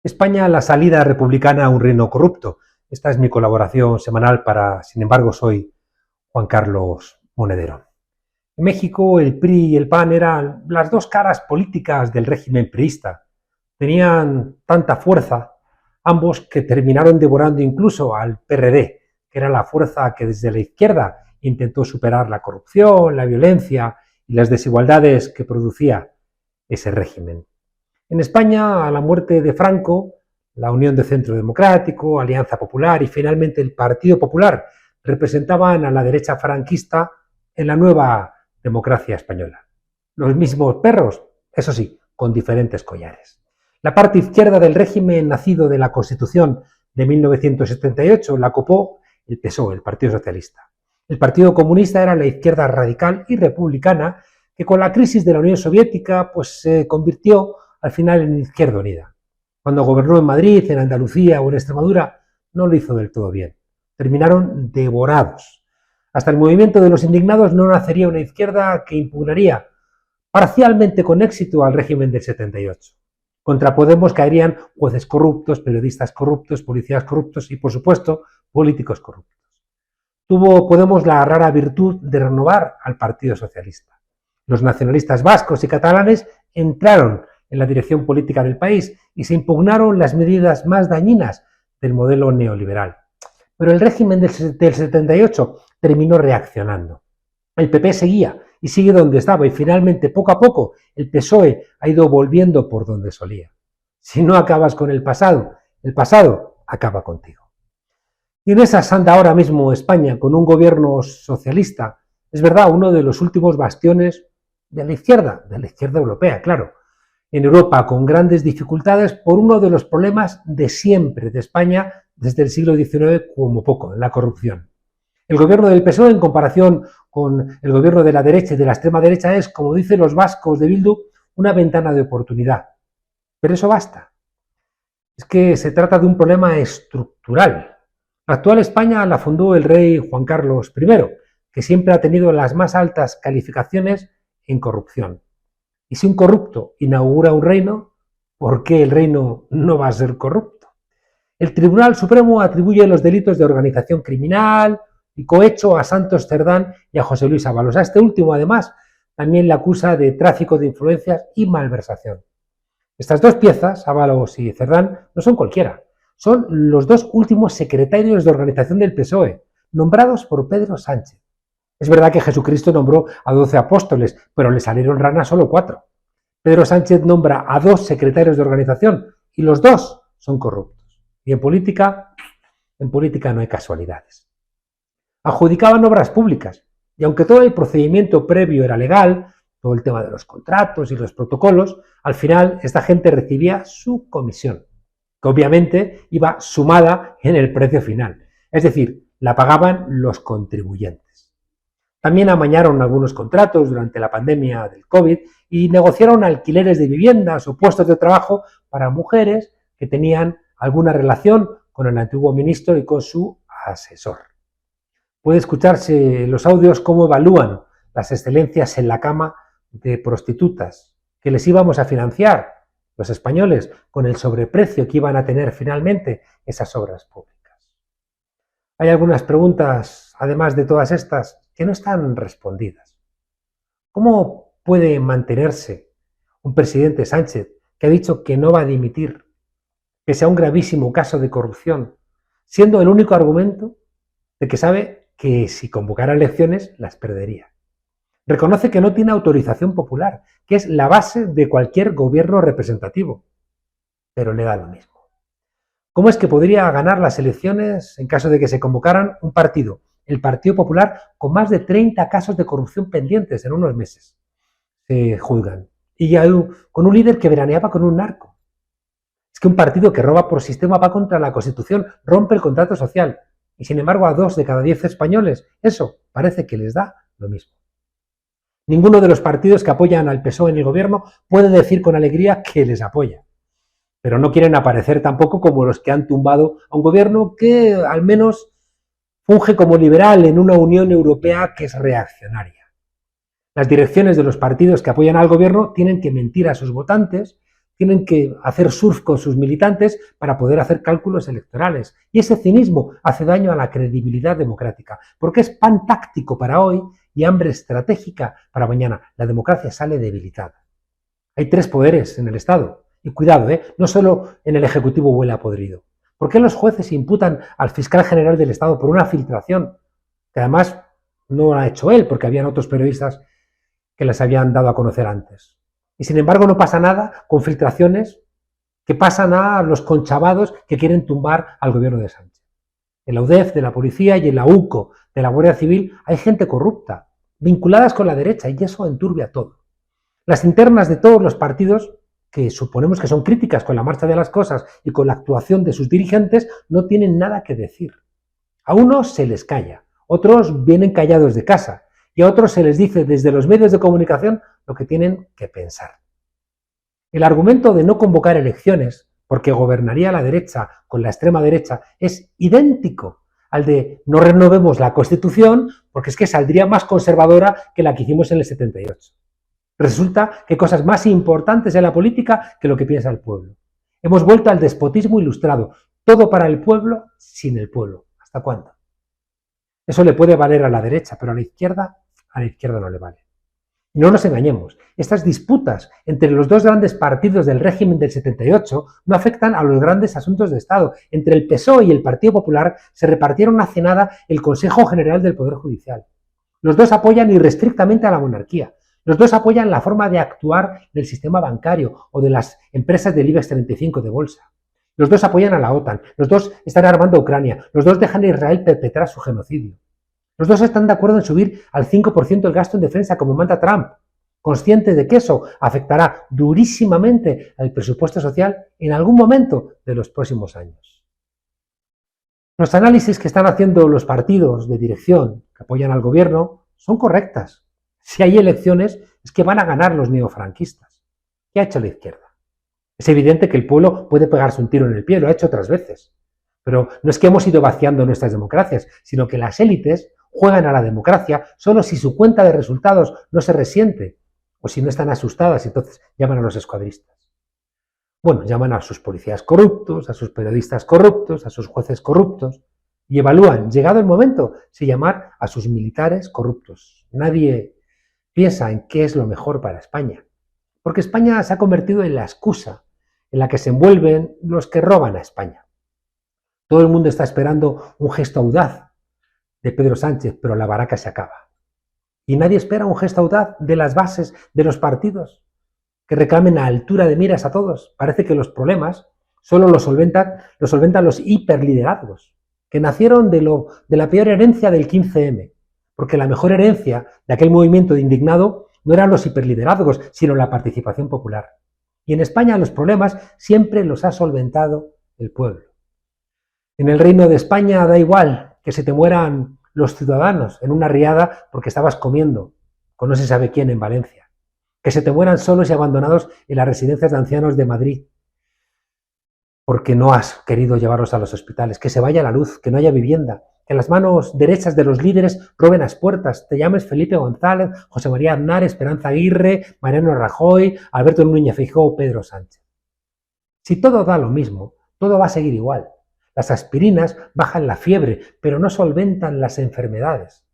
España, la salida republicana a un reino corrupto. Esta es mi colaboración semanal para Sin embargo, soy Juan Carlos Monedero. En México, el PRI y el PAN eran las dos caras políticas del régimen priista. Tenían tanta fuerza, ambos, que terminaron devorando incluso al PRD, que era la fuerza que desde la izquierda intentó superar la corrupción, la violencia y las desigualdades que producía ese régimen. En España, a la muerte de Franco, la Unión de Centro Democrático, Alianza Popular y finalmente el Partido Popular representaban a la derecha franquista en la nueva democracia española. Los mismos perros, eso sí, con diferentes collares. La parte izquierda del régimen nacido de la Constitución de 1978 la ocupó el PSOE, el Partido Socialista. El Partido Comunista era la izquierda radical y republicana que con la crisis de la Unión Soviética pues, se convirtió al final en Izquierda Unida. Cuando gobernó en Madrid, en Andalucía o en Extremadura, no lo hizo del todo bien. Terminaron devorados. Hasta el movimiento de los indignados no nacería una izquierda que impugnaría parcialmente con éxito al régimen del 78. Contra Podemos caerían jueces corruptos, periodistas corruptos, policías corruptos y, por supuesto, políticos corruptos. Tuvo Podemos la rara virtud de renovar al Partido Socialista. Los nacionalistas vascos y catalanes entraron en la dirección política del país y se impugnaron las medidas más dañinas del modelo neoliberal. Pero el régimen del 78 terminó reaccionando. El PP seguía y sigue donde estaba y finalmente, poco a poco, el PSOE ha ido volviendo por donde solía. Si no acabas con el pasado acaba contigo. Y en esas anda ahora mismo España con un gobierno socialista, es verdad, uno de los últimos bastiones de la izquierda europea, claro, en Europa con grandes dificultades por uno de los problemas de siempre de España desde el siglo XIX como poco, la corrupción. El gobierno del PSOE en comparación con el gobierno de la derecha y de la extrema derecha es, como dicen los vascos de Bildu, una ventana de oportunidad. Pero eso basta. Es que se trata de un problema estructural. La actual España la fundó el rey Juan Carlos I, que siempre ha tenido las más altas calificaciones en corrupción. Y si un corrupto inaugura un reino, ¿por qué el reino no va a ser corrupto? El Tribunal Supremo atribuye los delitos de organización criminal y cohecho a Santos Cerdán y a José Luis Ábalos. A este último, además, también le acusa de tráfico de influencias y malversación. Estas dos piezas, Ábalos y Cerdán, no son cualquiera. Son los dos últimos secretarios de organización del PSOE, nombrados por Pedro Sánchez. Es verdad que Jesucristo nombró a 12 apóstoles, pero le salieron ranas solo 4. Pedro Sánchez nombra a 2 secretarios de organización y los 2 son corruptos. Y en política no hay casualidades. Adjudicaban obras públicas y aunque todo el procedimiento previo era legal, todo el tema de los contratos y los protocolos, al final esta gente recibía su comisión, que obviamente iba sumada en el precio final. Es decir, la pagaban los contribuyentes. También amañaron algunos contratos durante la pandemia del COVID y negociaron alquileres de viviendas o puestos de trabajo para mujeres que tenían alguna relación con el antiguo ministro y con su asesor. Puede escucharse en los audios cómo evalúan las excelencias en la cama de prostitutas que les íbamos a financiar los españoles con el sobreprecio que iban a tener finalmente esas obras públicas. Hay algunas preguntas, además de todas estas, que no están respondidas. ¿Cómo puede mantenerse un presidente Sánchez que ha dicho que no va a dimitir, pese a un gravísimo caso de corrupción, siendo el único argumento de que sabe que si convocara elecciones las perdería? Reconoce que no tiene autorización popular, que es la base de cualquier gobierno representativo, pero le da lo mismo. ¿Cómo es que podría ganar las elecciones en caso de que se convocaran un partido, el Partido Popular, con más de 30 casos de corrupción pendientes en unos meses? Se juzgan. Y ya con un líder que veraneaba con un narco. Es que un partido que roba por sistema va contra la Constitución, rompe el contrato social. Y sin embargo a 2 de cada 10 españoles eso parece que les da lo mismo. Ninguno de los partidos que apoyan al PSOE en el gobierno puede decir con alegría que les apoya. Pero no quieren aparecer tampoco como los que han tumbado a un gobierno que al menos funge como liberal en una Unión Europea que es reaccionaria. Las direcciones de los partidos que apoyan al gobierno tienen que mentir a sus votantes, tienen que hacer surf con sus militantes para poder hacer cálculos electorales. Y ese cinismo hace daño a la credibilidad democrática, porque es pan táctico para hoy y hambre estratégica para mañana. La democracia sale debilitada. Hay 3 poderes en el Estado. Y cuidado, no solo en el Ejecutivo huele a podrido. ¿Por qué los jueces imputan al fiscal general del Estado por una filtración? Que además no la ha hecho él, porque habían otros periodistas que las habían dado a conocer antes. Y sin embargo no pasa nada con filtraciones que pasan a los conchavados que quieren tumbar al gobierno de Sánchez. En la UDEF de la policía y en la UCO de la Guardia Civil hay gente corrupta, vinculadas con la derecha, y eso enturbia todo. Las internas de todos los partidos, que suponemos que son críticas con la marcha de las cosas y con la actuación de sus dirigentes, no tienen nada que decir. A unos se les calla, otros vienen callados de casa, y a otros se les dice desde los medios de comunicación lo que tienen que pensar. El argumento de no convocar elecciones, porque gobernaría la derecha con la extrema derecha, es idéntico al de no renovemos la Constitución, porque es que saldría más conservadora que la que hicimos en el 78. Resulta que hay cosas más importantes en la política que lo que piensa el pueblo. Hemos vuelto al despotismo ilustrado, todo para el pueblo, sin el pueblo. ¿Hasta cuándo? Eso le puede valer a la derecha, pero a la izquierda no le vale. Y no nos engañemos, estas disputas entre los 2 grandes partidos del régimen del 78 no afectan a los grandes asuntos de Estado. Entre el PSOE y el Partido Popular se repartieron hace nada el Consejo General del Poder Judicial. Los 2 apoyan irrestrictamente a la monarquía. Los 2 apoyan la forma de actuar del sistema bancario o de las empresas del IBEX 35 de bolsa. Los 2 apoyan a la OTAN. Los 2 están armando a Ucrania. Los 2 dejan a Israel perpetrar su genocidio. Los 2 están de acuerdo en subir al 5% el gasto en defensa, como manda Trump, conscientes de que eso afectará durísimamente al presupuesto social en algún momento de los próximos años. Los análisis que están haciendo los partidos de dirección que apoyan al gobierno son correctas. Si hay elecciones, es que van a ganar los neofranquistas. ¿Qué ha hecho la izquierda? Es evidente que el pueblo puede pegarse un tiro en el pie, lo ha hecho otras veces. Pero no es que hemos ido vaciando nuestras democracias, sino que las élites juegan a la democracia solo si su cuenta de resultados no se resiente o si no están asustadas, entonces llaman a los escuadristas. Bueno, llaman a sus policías corruptos, a sus periodistas corruptos, a sus jueces corruptos y evalúan, llegado el momento, si llamar a sus militares corruptos. Nadie piensa en qué es lo mejor para España, porque España se ha convertido en la excusa en la que se envuelven los que roban a España. Todo el mundo está esperando un gesto audaz de Pedro Sánchez, pero la baraca se acaba. Y nadie espera un gesto audaz de las bases de los partidos, que reclamen a altura de miras a todos. Parece que los problemas solo los solventan los hiperliderazgos, que nacieron de la peor herencia del 15M, porque la mejor herencia de aquel movimiento de indignado no eran los hiperliderazgos, sino la participación popular. Y en España los problemas siempre los ha solventado el pueblo. En el Reino de España da igual que se te mueran los ciudadanos en una riada porque estabas comiendo con no se sabe quién en Valencia. Que se te mueran solos y abandonados en las residencias de ancianos de Madrid porque no has querido llevarlos a los hospitales. Que se vaya la luz, que no haya vivienda. Que las manos derechas de los líderes roben las puertas. Te llames Felipe González, José María Aznar, Esperanza Aguirre, Mariano Rajoy, Alberto Núñez Feijóo o Pedro Sánchez. Si todo da lo mismo, todo va a seguir igual. Las aspirinas bajan la fiebre, pero no solventan las enfermedades.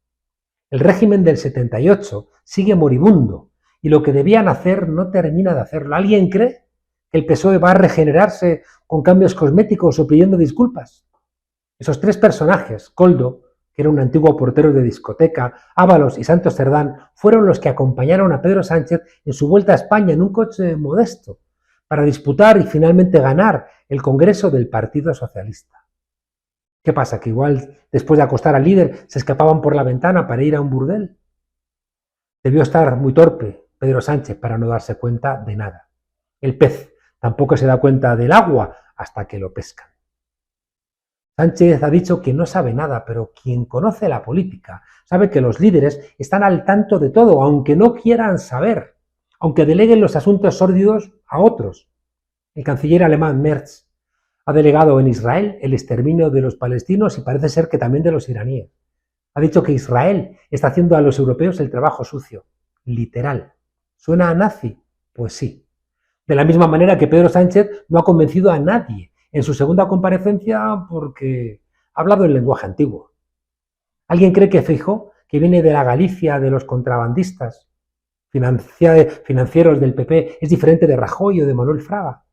El régimen del 78 sigue moribundo y lo que debían hacer no termina de hacerlo. ¿Alguien cree que el PSOE va a regenerarse con cambios cosméticos o pidiendo disculpas? Esos 3 personajes, Koldo, que era un antiguo portero de discoteca, Ábalos y Santos Cerdán, fueron los que acompañaron a Pedro Sánchez en su vuelta a España en un coche modesto, para disputar y finalmente ganar el Congreso del Partido Socialista. ¿Qué pasa? ¿Que igual después de acostar al líder se escapaban por la ventana para ir a un burdel? Debió estar muy torpe Pedro Sánchez para no darse cuenta de nada. El pez tampoco se da cuenta del agua hasta que lo pescan. Sánchez ha dicho que no sabe nada, pero quien conoce la política sabe que los líderes están al tanto de todo, aunque no quieran saber, aunque deleguen los asuntos sórdidos a otros. El canciller alemán Merz ha delegado en Israel el exterminio de los palestinos y parece ser que también de los iraníes. Ha dicho que Israel está haciendo a los europeos el trabajo sucio. Literal. ¿Suena a nazi? Pues sí. De la misma manera que Pedro Sánchez no ha convencido a nadie en su segunda comparecencia porque ha hablado en lenguaje antiguo. ¿Alguien cree que Feijóo, que viene de la Galicia de los contrabandistas, financieros del PP, es diferente de Rajoy o de Manuel Fraga?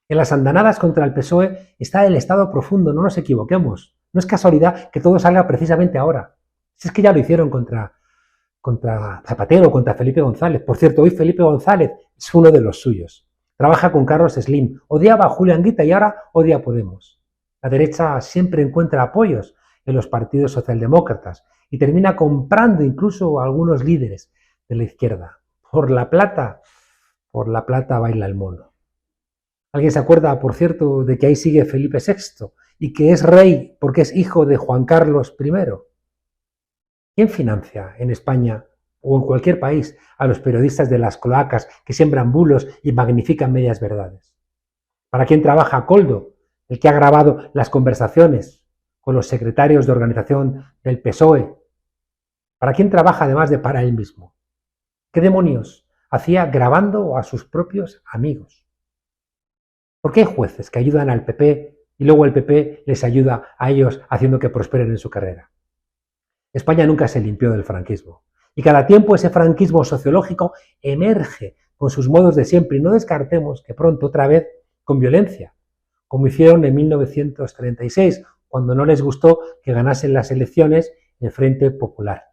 En las andanadas contra el PSOE está el Estado profundo, no nos equivoquemos. No es casualidad que todo salga precisamente ahora. Si es que ya lo hicieron contra Zapatero, contra Felipe González. Por cierto, hoy Felipe González es uno de los suyos. Trabaja con Carlos Slim, odiaba a Julio Anguita y ahora odia a Podemos. La derecha siempre encuentra apoyos en los partidos socialdemócratas y termina comprando incluso a algunos líderes de la izquierda. Por la plata baila el mono. ¿Alguien se acuerda, por cierto, de que ahí sigue Felipe VI y que es rey porque es hijo de Juan Carlos I? ¿Quién financia en España o en cualquier país a los periodistas de las cloacas que siembran bulos y magnifican medias verdades? ¿Para quién trabaja Koldo, el que ha grabado las conversaciones con los secretarios de organización del PSOE? ¿Para quién trabaja además de para él mismo? ¿Qué demonios hacía grabando a sus propios amigos? ¿Por qué hay jueces que ayudan al PP y luego el PP les ayuda a ellos haciendo que prosperen en su carrera? España nunca se limpió del franquismo y cada tiempo ese franquismo sociológico emerge con sus modos de siempre y no descartemos que pronto otra vez con violencia, como hicieron en 1936 cuando no les gustó que ganasen las elecciones el Frente Popular.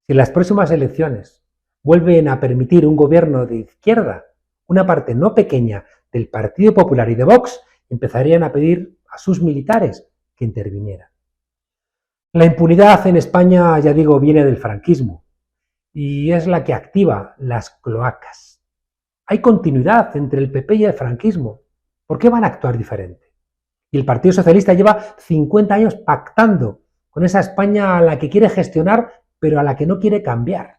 Si las próximas elecciones vuelven a permitir un gobierno de izquierda, una parte no pequeña del Partido Popular y de Vox empezarían a pedir a sus militares que intervinieran. La impunidad en España, ya digo, viene del franquismo y es la que activa las cloacas. Hay continuidad entre el PP y el franquismo. ¿Por qué van a actuar diferente? Y el Partido Socialista lleva 50 años pactando con esa España a la que quiere gestionar, pero a la que no quiere cambiar.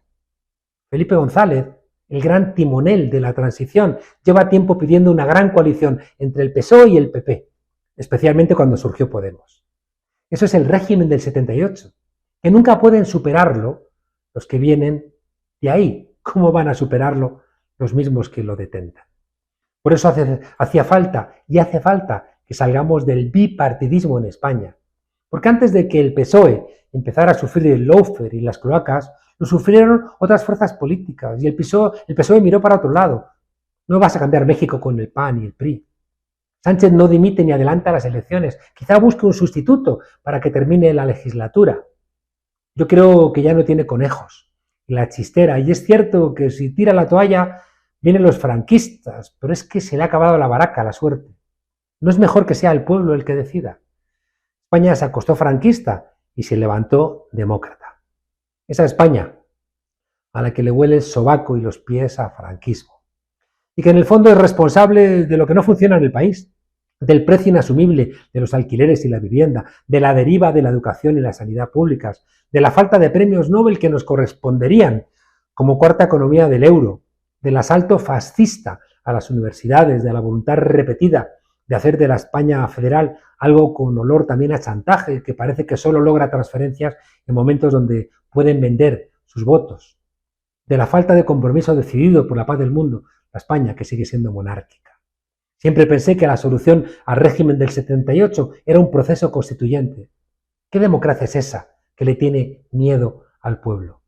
Felipe González, el gran timonel de la transición, lleva tiempo pidiendo una gran coalición entre el PSOE y el PP, especialmente cuando surgió Podemos. Eso es el régimen del 78, que nunca pueden superarlo los que vienen de ahí. ¿Cómo van a superarlo los mismos que lo detentan? Por eso hacía falta y hace falta que salgamos del bipartidismo en España. Porque antes de que el PSOE empezara a sufrir el lawfare y las cloacas, lo sufrieron otras fuerzas políticas y el PSOE miró para otro lado. No vas a cambiar México con el PAN y el PRI. Sánchez no dimite ni adelanta las elecciones. Quizá busque un sustituto para que termine la legislatura. Yo creo que ya no tiene conejos. La chistera. Y es cierto que si tira la toalla vienen los franquistas, pero es que se le ha acabado la baraca, la suerte. ¿No es mejor que sea el pueblo el que decida? España se acostó franquista y se levantó demócrata. Esa España a la que le huele el sobaco y los pies a franquismo. Y que en el fondo es responsable de lo que no funciona en el país, del precio inasumible de los alquileres y la vivienda, de la deriva de la educación y la sanidad públicas, de la falta de premios Nobel que nos corresponderían como cuarta economía del euro, del asalto fascista a las universidades, de la voluntad repetida de hacer de la España federal algo con olor también a chantaje, que parece que solo logra transferencias en momentos donde pueden vender sus votos, de la falta de compromiso decidido por la paz del mundo, la España que sigue siendo monárquica. Siempre pensé que la solución al régimen del 78 era un proceso constituyente. ¿Qué democracia es esa que le tiene miedo al pueblo?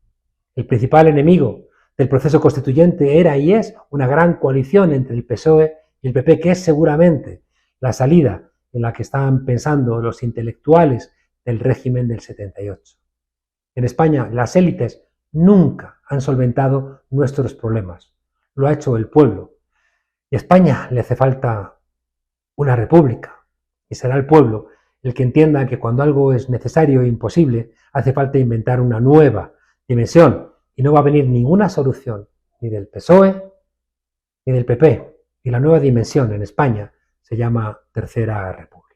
El principal enemigo del proceso constituyente era y es una gran coalición entre el PSOE y el PP, que es seguramente la salida en la que estaban pensando los intelectuales del régimen del 78. En España, las élites nunca han solventado nuestros problemas. Lo ha hecho el pueblo. Y a España le hace falta una república. Y será el pueblo el que entienda que cuando algo es necesario e imposible, hace falta inventar una nueva dimensión. Y no va a venir ninguna solución, ni del PSOE, ni del PP. Y la nueva dimensión en España se llama Tercera República.